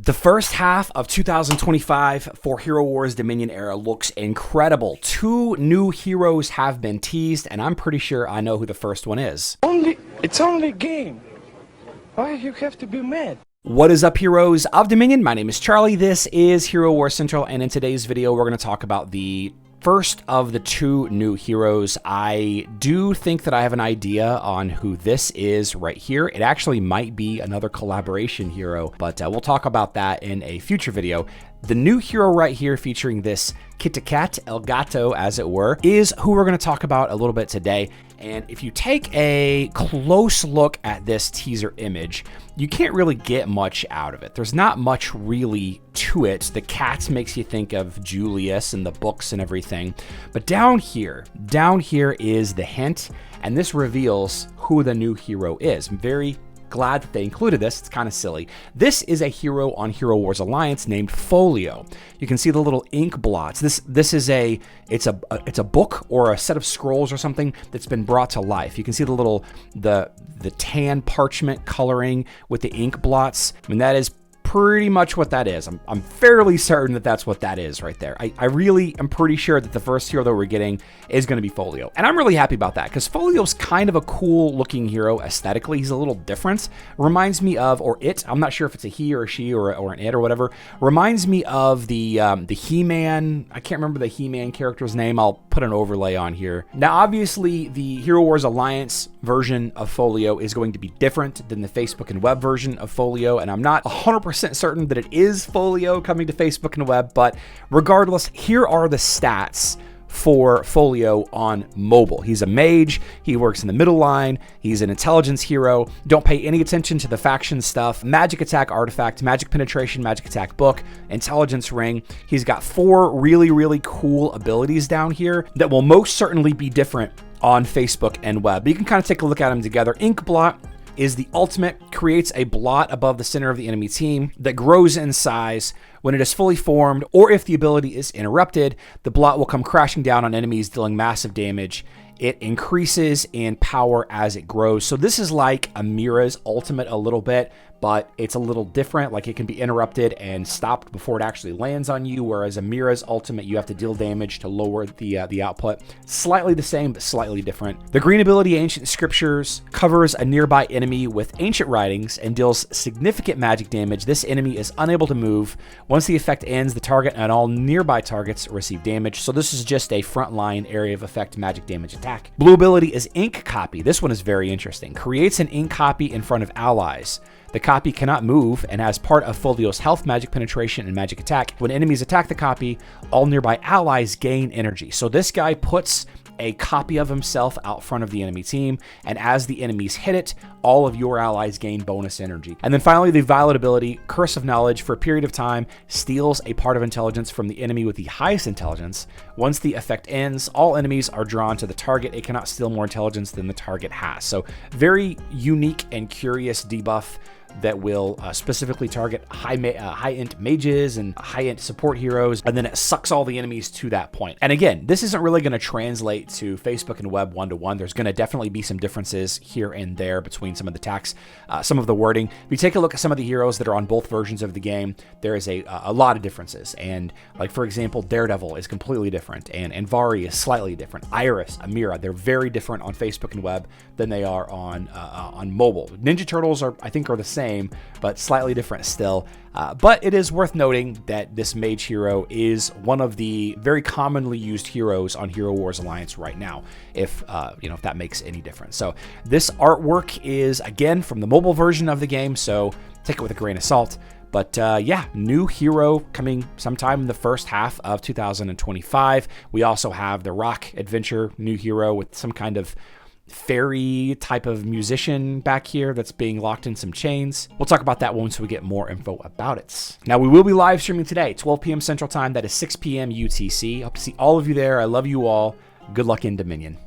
The first half of 2025 for Hero Wars Dominion era looks incredible. 2 new heroes have been teased, and I'm pretty sure I know who the first one is. It's only a game. Why you have to be mad? What is up, heroes of Dominion? My name is Charlie. This is Hero Wars Central, and in today's video, we're going to talk about the first of the 2 new heroes. I do think that I have an idea on who this is right here. It actually might be another collaboration hero, but we'll talk about that in a future video. The new hero right here featuring this Kit Kat, El Gato as it were, is who we're going to talk about a little bit today. And if you take a close look at this teaser image, you can't really get much out of it. There's not much really to it. The cat makes you think of Julius and the books and everything. But down here is the hint, and this reveals who the new hero is. I'm very glad that they included this. It's kind of silly. This is a hero on Hero Wars Alliance named Folio. You can see the little ink blots. This is it's a book or a set of scrolls or something that's been brought to life. You can see the tan parchment coloring with the ink blots. I mean, that is pretty much what that is. I'm fairly certain that that's what that is right there. I really am pretty sure that the first hero that we're getting is going to be Folio. And I'm really happy about that because Folio's kind of a cool looking hero aesthetically. He's a little different. Reminds me of, or it, I'm not sure if it's a he or a she or an it or whatever. Reminds me of the He-Man. I can't remember the He-Man character's name. I'll put an overlay on here. Now, obviously, the Hero Wars Alliance version of Folio is going to be different than the Facebook and web version of Folio, and I'm not 100% certain that it is Folio coming to Facebook and web, but regardless, here are the stats for Folio on mobile. He's a mage, he works in the middle line, he's an intelligence hero, don't pay any attention to the faction stuff, magic attack artifact, magic penetration, magic attack book, intelligence ring. He's got 4 really cool abilities down here that will most certainly be different on Facebook and web. But you can kind of take a look at them together. Ink blot is the ultimate, creates a blot above the center of the enemy team that grows in size. When it is fully formed, or if the ability is interrupted, the blot will come crashing down on enemies, dealing massive damage. It increases in power as it grows. So this is like Amira's ultimate a little bit, but it's a little different. Like, it can be interrupted and stopped before it actually lands on you, whereas Amira's ultimate, you have to deal damage to lower the output. Slightly the same, but slightly different. The green ability, Ancient Scriptures, covers a nearby enemy with ancient writings and deals significant magic damage. This enemy is unable to move. Once the effect ends, the target and all nearby targets receive damage. So this is just a frontline area of effect magic damage attack. Blue ability is Ink Copy. This one is very interesting. Creates an ink copy in front of allies. The copy cannot move and as part of Folio's health, magic penetration, and magic attack. When enemies attack the copy, all nearby allies gain energy. So this guy puts a copy of himself out front of the enemy team, and as the enemies hit it, all of your allies gain bonus energy. And then finally, the Violet ability, Curse of Knowledge, for a period of time, steals a part of intelligence from the enemy with the highest intelligence. Once the effect ends, all enemies are drawn to the target. It cannot steal more intelligence than the target has. So very unique and curious debuff that will specifically target high-int mages and high-int support heroes, and then it sucks all the enemies to that point. And again, this isn't really going to translate to Facebook and web one-to-one. There's going to definitely be some differences here and there between some of the tax, some of the wording. If you take a look at some of the heroes that are on both versions of the game, there is a lot of differences. And like, for example, Daredevil is completely different, and Vari is slightly different. Iris, Amira, they're very different on Facebook and web than they are on mobile. Ninja Turtles are the same, but slightly different still. But it is worth noting that this mage hero is one of the very commonly used heroes on Hero Wars Alliance right now, if that makes any difference. So this artwork is, again, from the mobile version of the game, so take it with a grain of salt. But yeah, new hero coming sometime in the first half of 2025. We also have the Rock Adventure new hero with some kind of fairy type of musician back here that's being locked in some chains. We'll talk about that once we get more info about it. Now, we will be live streaming today, 12 p.m. Central Time. That is 6 p.m. UTC. Hope to see all of you there. I love you all. Good luck in Dominion.